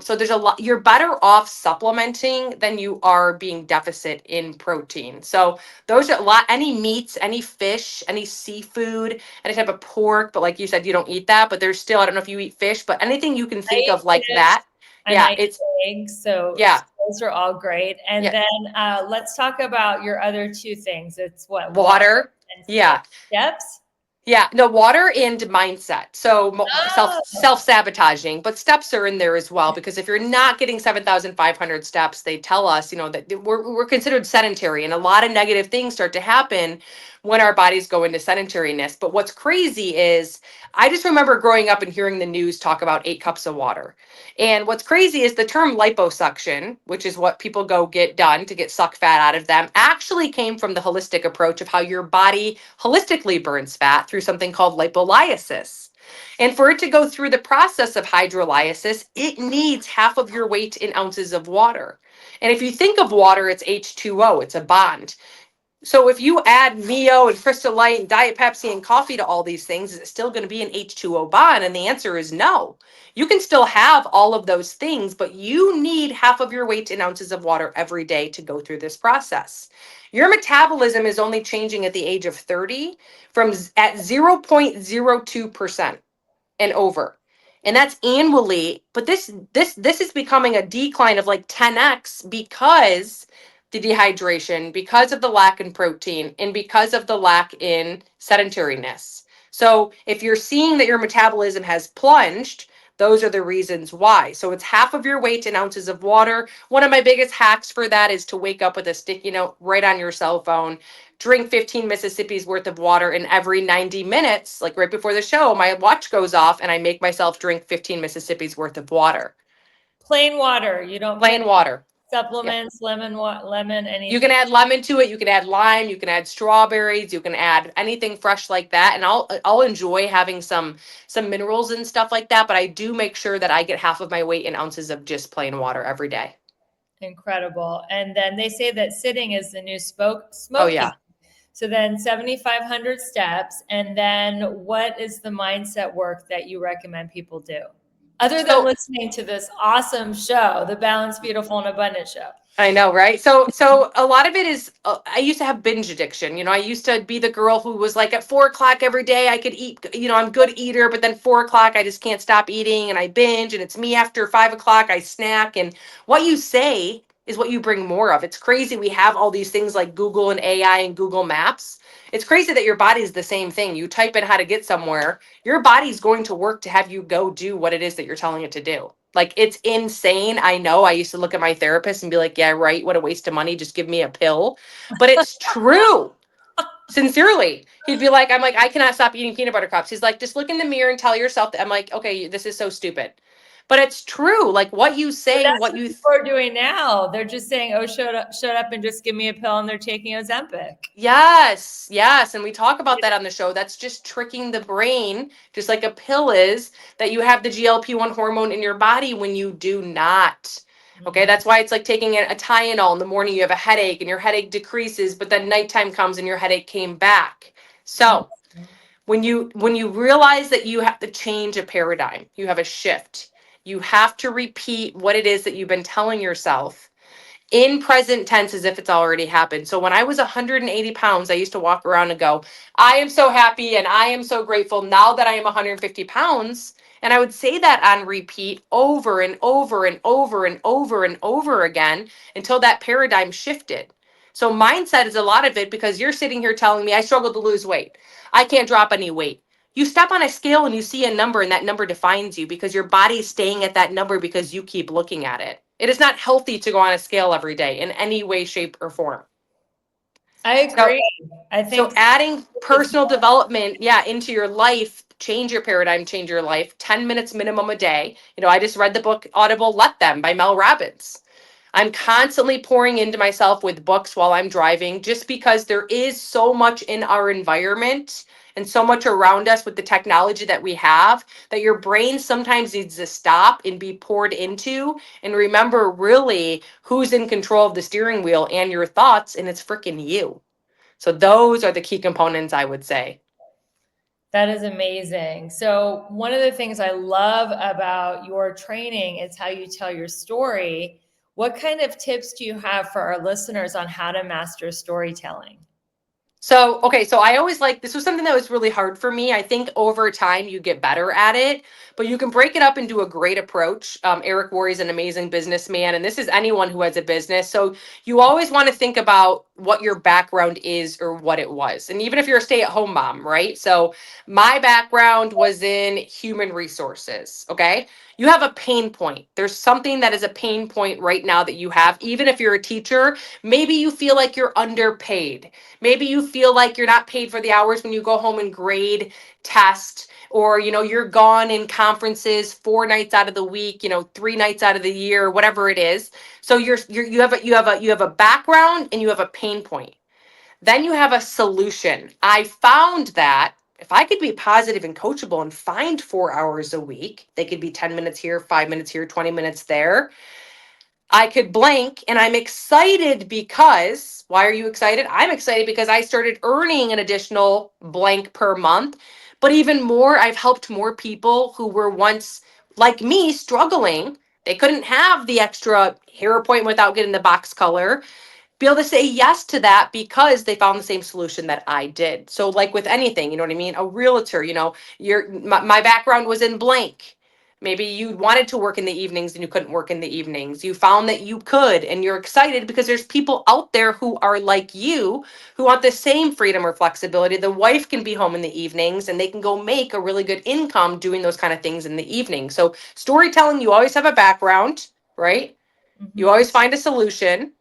So there's a lot, you're better off supplementing than you are being deficit in protein. So those are a lot, any meats, any fish, any seafood, any type of pork, but like you said, you don't eat that, but there's still, I don't know if you eat fish, but anything you can think of like that. And Yeah, I it's, eat eggs, so yeah, those are all great. And yeah, then let's talk about your other two things. It's what, water. and Yeah. steps? Yeah, no, water and mindset. So Oh, self-sabotaging, but steps are in there as well because if you're not getting 7,500 steps, they tell us, that we're considered sedentary and a lot of negative things start to happen when our bodies go into sedentariness. But what's crazy is I just remember growing up and hearing the news talk about 8 cups of water. And what's crazy is the term liposuction, which is what people go get done to get suck fat out of them, actually came from the holistic approach of how your body holistically burns fat through something called lipolysis. And for it to go through the process of hydrolysis, it needs half of your weight in ounces of water. And if you think of water, it's H2O, it's a bond. So if you add Mio and Crystal Light and Diet Pepsi and coffee to all these things, is it still going to be an H2O bond? And the answer is no. You can still have all of those things, but you need half of your weight in ounces of water every day to go through this process. Your metabolism is only changing at the age of 30 at 0.02% and over. And that's annually, but this is becoming a decline of like 10x because the dehydration, because of the lack in protein, and because of the lack in sedentariness. So if you're seeing that your metabolism has plunged, those are the reasons why. So it's half of your weight in ounces of water. One of my biggest hacks for that is to wake up with a sticky note right on your cell phone. Drink 15 Mississippi's worth of water, and every 90 minutes, like right before the show, my watch goes off and I make myself drink 15 Mississippi's worth of water. plain water. You don't put Plain water. supplements, lemon, anything. You can add lemon to it. You can add lime. You can add strawberries. You can add anything fresh like that. And I'll enjoy having some minerals and stuff like that. But I do make sure that I get half of my weight in ounces of just plain water every day. Incredible. And then they say that sitting is the new smoking. Oh yeah. So then 7,500 steps. And then what is the mindset work that you recommend people do? Other than listening to this awesome show, the Balanced, Beautiful, and Abundant show. I know, right? So a lot of it is, I used to have binge addiction. I used to be the girl who was like at 4 o'clock every day, I could eat, I'm a good eater, but then 4 o'clock, I just can't stop eating and I binge, and it's me after 5 o'clock, I snack. And what you say is what you bring more of. It's crazy. We have all these things like Google and AI and Google Maps. It's crazy that your body's the same thing. You type in how to get somewhere, your body's going to work to have you go do what it is that you're telling it to do. Like, it's insane. I know. I used to look at my therapist and be like, yeah, right. What a waste of money. Just give me a pill. But it's true. Sincerely. He'd be like, I'm like, I cannot stop eating peanut butter cups. He's like, just look in the mirror and tell yourself that. I'm like, okay, this is so stupid. But it's true. Like, what you But say, that's what what you people are doing now. They're just saying, "Oh, shut up, and just give me a pill," and they're taking Ozempic. Yes, yes. And we talk about that on the show. That's just tricking the brain, just like a pill is, that you have the GLP-1 hormone in your body when you do not. Okay, that's why it's like taking a Tylenol in the morning, you have a headache and your headache decreases, but then nighttime comes and your headache came back. So when you realize that you have to change a paradigm, you have a shift, you have to repeat what it is that you've been telling yourself in present tense as if it's already happened. So when I was 180 pounds, I used to walk around and go, I am so happy and I am so grateful now that I am 150 pounds. And I would say that on repeat over and over and over and over and over again until that paradigm shifted. So mindset is a lot of it, because you're sitting here telling me I struggle to lose weight. I can't drop any weight. You step on a scale and you see a number, and that number defines you because your body's staying at that number because you keep looking at it. It is not healthy to go on a scale every day in any way, shape, or form. I So, agree. I so think adding it's personal development, yeah, into your life, change your paradigm, change your life, 10 minutes minimum a day. I just read the book Audible, Let Them by Mel Robbins. I'm constantly pouring into myself with books while I'm driving, just because there is so much in our environment and so much around us with the technology that we have, that your brain sometimes needs to stop and be poured into and remember really who's in control of the steering wheel and your thoughts, and it's freaking you. So those are the key components, I would say. That is amazing. So, one of the things I love about your training is how you tell your story. What kind of tips do you have for our listeners on how to master storytelling? So, okay, so I always like, this was something that was really hard for me. I think over time you get better at it, but you can break it up into a great approach. Eric Worre is an amazing businessman, and this is anyone who has a business. So you always want to think about what your background is or what it was. And even if you're a stay-at-home mom, right? So my background was in human resources, okay? You have a pain point. There's something that is a pain point right now that you have. Even if you're a teacher, maybe you feel like you're underpaid. Maybe you feel like you're not paid for the hours when you go home and grade, test, or you're gone in conferences 4 nights out of the week, 3 nights out of the year, whatever it is. So you have a background and you have a pain point. Then you have a solution. I found that if I could be positive and coachable and find 4 hours a week, they could be 10 minutes here, 5 minutes here, 20 minutes there. I could blank, and I'm excited because, why are you excited? I'm excited because I started earning an additional blank per month. But even more, I've helped more people who were once like me struggling. They couldn't have the extra hair appointment without getting the box color, be able to say yes to that because they found the same solution that I did. So like with anything, you know what I mean? A realtor, my background was in blank. Maybe you wanted to work in the evenings and you couldn't work in the evenings. You found that you could, and you're excited because there's people out there who are like you, who want the same freedom or flexibility. The wife can be home in the evenings and they can go make a really good income doing those kind of things in the evening. So storytelling, you always have a background, right? You always find a solution.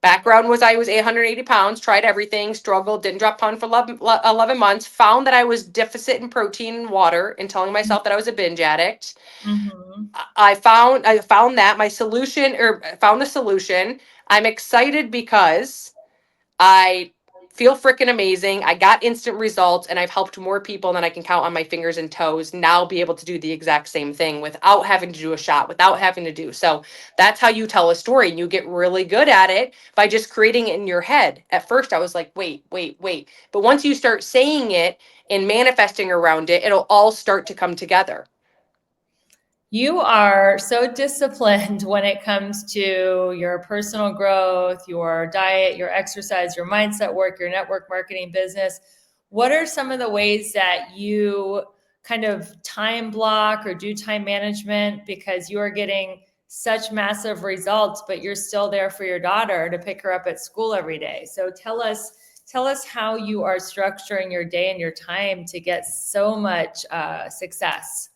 Background was I was 880 pounds, tried everything, struggled, didn't drop pound for 11 months, found that I was deficit in protein and water, and telling myself that I was a binge addict. Mm-hmm. I found that my solution, or found the solution. I'm excited because I feel freaking amazing. I got instant results, and I've helped more people than I can count on my fingers and toes now be able to do the exact same thing without having to do a shot, without having to do. So that's how you tell a story, and you get really good at it by just creating it in your head. At first I was like, wait, wait, wait. But once you start saying it and manifesting around it, it'll all start to come together. You are so disciplined when it comes to your personal growth, your diet, your exercise, your mindset work, your network marketing business. What are some of the ways that you kind of time block or do time management because you are getting such massive results, but you're still there for your daughter to pick her up at school every day? So tell us how you are structuring your day and your time to get so much success.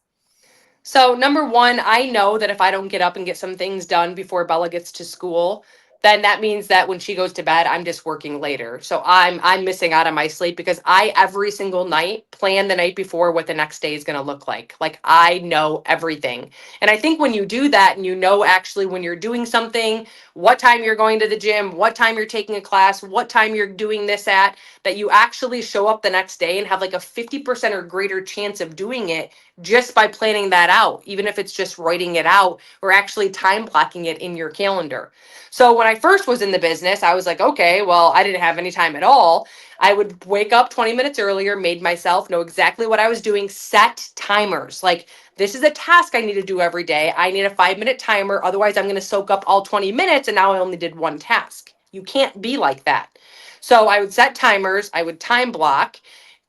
So, number one, I know that if I don't get up and get some things done before Bella gets to school, then that means that when she goes to bed, I'm just working later. So I'm missing out on my sleep because I every single night plan the night before what the next day is going to look like. Like I know everything. And I think when you do that and you know actually when you're doing something, what time you're going to the gym, what time you're taking a class, what time you're doing this at, that you actually show up the next day and have like a 50% or greater chance of doing it just by planning that out, even if it's just writing it out or actually time blocking it in your calendar. So when I first was in the business, I was like, okay, well, I didn't have any time at all. I would wake up 20 minutes earlier, made myself know exactly what I was doing, set timers. Like, this is a task I need to do every day. I need a 5-minute timer. Otherwise, I'm going to soak up all 20 minutes and now I only did one task. You can't be like that. So I would set timers, I would time block.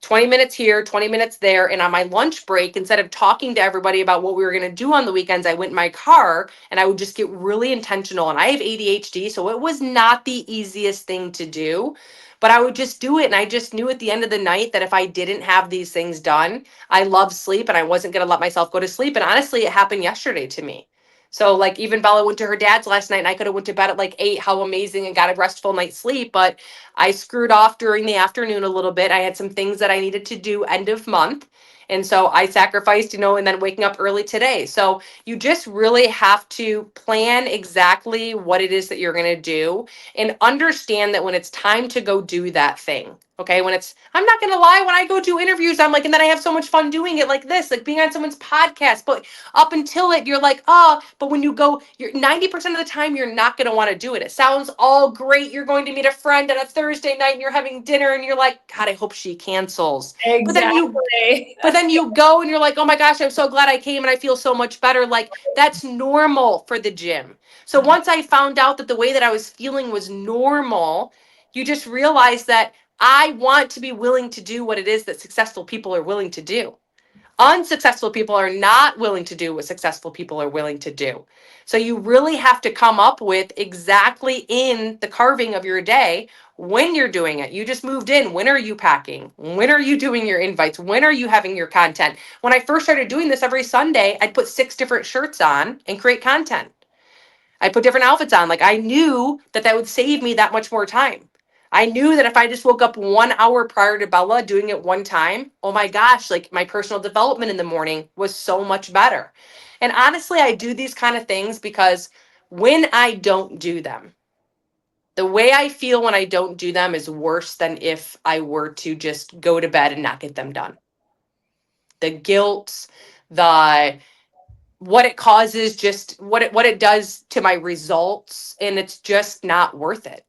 20 minutes here, 20 minutes there. And on my lunch break, instead of talking to everybody about what we were going to do on the weekends, I went in my car and I would just get really intentional. And I have ADHD, so it was not the easiest thing to do, but I would just do it. And I just knew at the end of the night that if I didn't have these things done, I love sleep and I wasn't going to let myself go to sleep. And honestly, it happened yesterday to me. So like even Bella went to her dad's last night and I could have went to bed at like 8, how amazing, and got a restful night's sleep. But I screwed off during the afternoon a little bit. I had some things that I needed to do end of month. And so I sacrificed, and then waking up early today. So you just really have to plan exactly what it is that you're going to do and understand that when it's time to go do that thing. Okay. I'm not going to lie, when I go do interviews, I'm like, and then I have so much fun doing it like this, like being on someone's podcast. But up until it, you're like, oh, but when you go, you're 90% of the time, you're not going to want to do it. It sounds all great. You're going to meet a friend on a Thursday night and you're having dinner and you're like, God, I hope she cancels. But then you Exactly. but then you go and you're like, oh my gosh, I'm so glad I came and I feel so much better. Like that's normal for the gym. So once I found out that the way that I was feeling was normal, you just realize that I want to be willing to do what it is that successful people are willing to do. Unsuccessful people are not willing to do what successful people are willing to do. So you really have to come up with exactly in the carving of your day when you're doing it. You just moved in. When are you packing? When are you doing your invites? When are you having your content? When I first started doing this every Sunday, I'd put 6 different shirts on and create content. I put different outfits on. Like I knew that that would save me that much more time. I knew that if I just woke up 1 hour prior to Bella doing it one time, oh my gosh, like my personal development in the morning was so much better. And honestly, I do these kind of things because when I don't do them, the way I feel when I don't do them is worse than if I were to just go to bed and not get them done. The guilt, the what it causes, just what it does to my results, and it's just not worth it.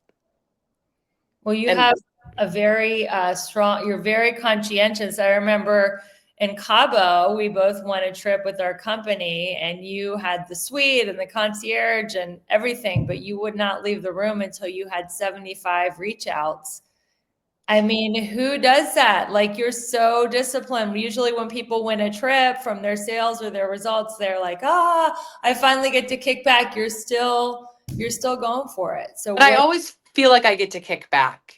Well, you And have a very strong, you're very conscientious. I remember in Cabo, we both went a trip with our company and you had the suite and the concierge and everything, but you would not leave the room until you had 75 reach outs. I mean, who does that? Like you're so disciplined. Usually when people win a trip from their sales or their results, they're like, I finally get to kick back. You're still going for it. So but I what, always feel like I get to kick back.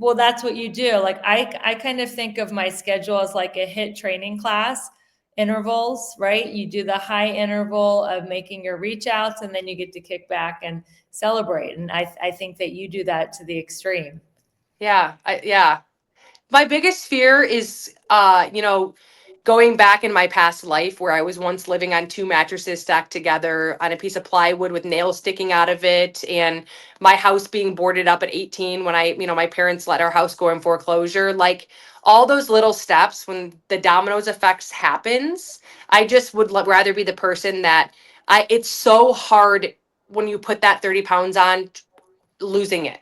well, that's what you do. Like I kind of think of my schedule as like a HIIT training class, intervals, right? You do the high interval of making your reach outs and then you get to kick back and celebrate. And I think that you do that to the extreme. Yeah. My biggest fear is going back in my past life where I was once living on 2 mattresses stacked together on a piece of plywood with nails sticking out of it, and my house being boarded up at 18 when my parents let our house go in foreclosure. Like all those little steps, when the dominoes effects happens, I just would rather be the person that it's so hard when you put that 30 pounds on, losing it.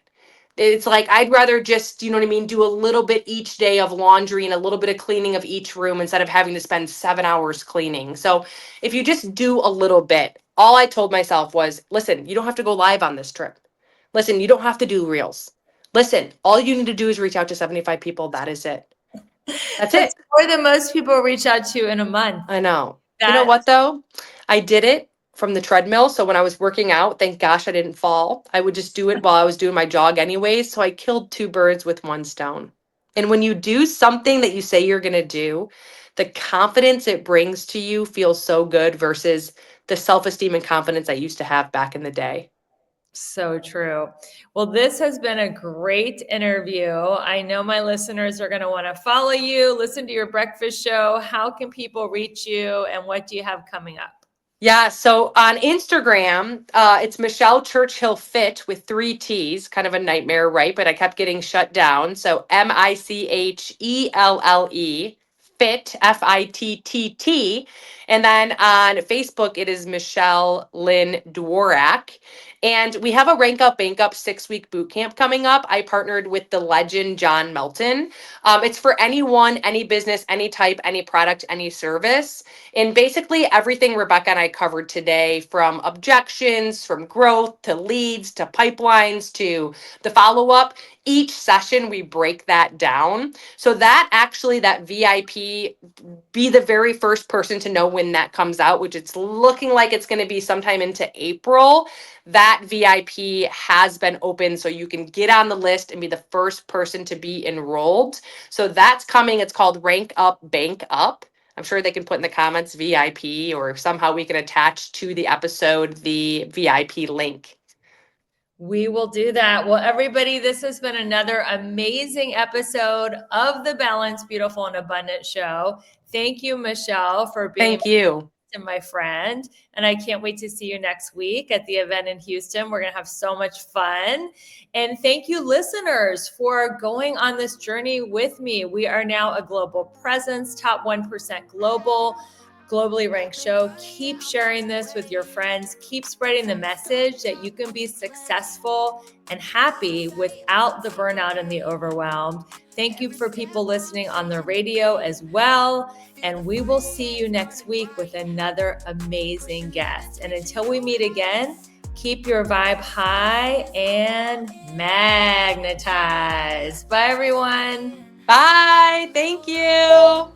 It's like, I'd rather just, you know what I mean, do a little bit each day of laundry and a little bit of cleaning of each room instead of having to spend 7 hours cleaning. So if you just do a little bit, all I told myself was, listen, you don't have to go live on this trip. Listen, you don't have to do reels. Listen, all you need to do is reach out to 75 people. That is it. That's it. That's more than most people reach out to in a month. I know. You know what though? I did it from the treadmill. So when I was working out, thank gosh I didn't fall. I would just do it while I was doing my jog anyways. So I killed two birds with one stone. And when you do something that you say you're going to do, the confidence it brings to you feels so good versus the self-esteem and confidence I used to have back in the day. So true. Well, this has been a great interview. I know my listeners are going to want to follow you, listen to your breakfast show. How can people reach you, and what do you have coming up? Yeah, so on Instagram, it's Michelle Churchill Fit with 3 T's, kind of a nightmare, right? But I kept getting shut down. So Michelle Fit, Fitt. And then on Facebook, it is Michelle Lynn Dworack. And we have a Rank Up Bank Up 6-week boot camp coming up. I partnered with the legend John Melton. It's for anyone, any business, any type, any product, any service. And basically everything Rebecca and I covered today, from objections, from growth to leads to pipelines to the follow-up, each session we break that down. So that VIP, be the very first person to know when that comes out, which it's looking like it's going to be sometime into April. That VIP has been open, so you can get on the list and be the first person to be enrolled. So that's coming. It's called Rank Up Bank Up. I'm sure they can put in the comments VIP, or somehow we can attach to the episode the VIP link. We will do that. Well, everybody, this has been another amazing episode of the Balanced, Beautiful, and Abundant Show. Thank you, Michelle, for being Thank you. my friend. And I can't wait to see you next week at the event in Houston. We're going to have so much fun. And thank you, listeners, for going on this journey with me. We are now a global presence, top 1% globally ranked show. Keep sharing this with your friends. Keep spreading the message that you can be successful and happy without the burnout and the overwhelmed. Thank you for people listening on the radio as well. And we will see you next week with another amazing guest. And until we meet again, keep your vibe high and magnetized. Bye, everyone. Bye. Thank you.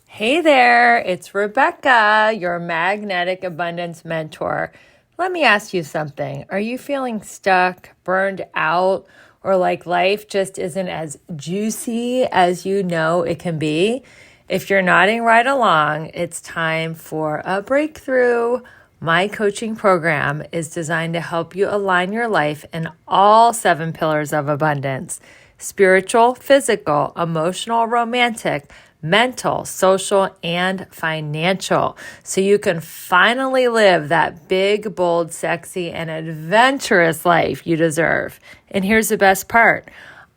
Hey there, it's Rebecca, your magnetic abundance mentor. Let me ask you something. Are you feeling stuck, burned out, or like life just isn't as juicy as you know it can be? If you're nodding right along, it's time for a breakthrough. My coaching program is designed to help you align your life in all 7 pillars of abundance: spiritual, physical, emotional, romantic, mental, social, and financial, so you can finally live that big, bold, sexy, and adventurous life you deserve. And here's the best part.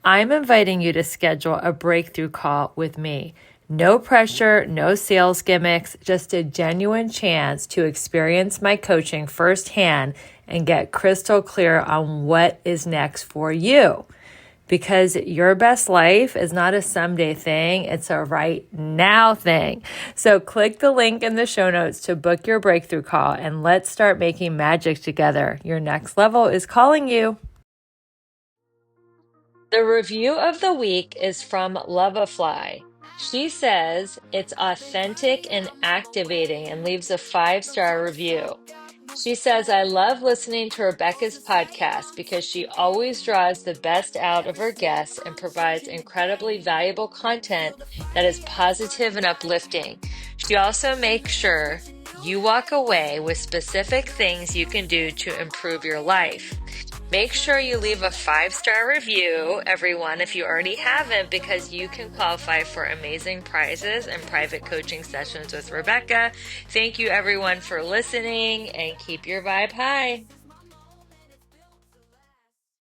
I'm inviting you to schedule a breakthrough call with me. No pressure, no sales gimmicks, just a genuine chance to experience my coaching firsthand and get crystal clear on what is next for you. Because your best life is not a someday thing, it's a right now thing. So click the link in the show notes to book your breakthrough call, and let's start making magic together. Your next level is calling you. The review of the week is from Lovafly. She says it's authentic and activating and leaves a 5-star review. She says, I love listening to Rebecca's podcast because she always draws the best out of her guests and provides incredibly valuable content that is positive and uplifting. She also makes sure you walk away with specific things you can do to improve your life. Make sure you leave a 5-star review, everyone, if you already haven't, because you can qualify for amazing prizes and private coaching sessions with Rebecca. Thank you, everyone, for listening, and keep your vibe high.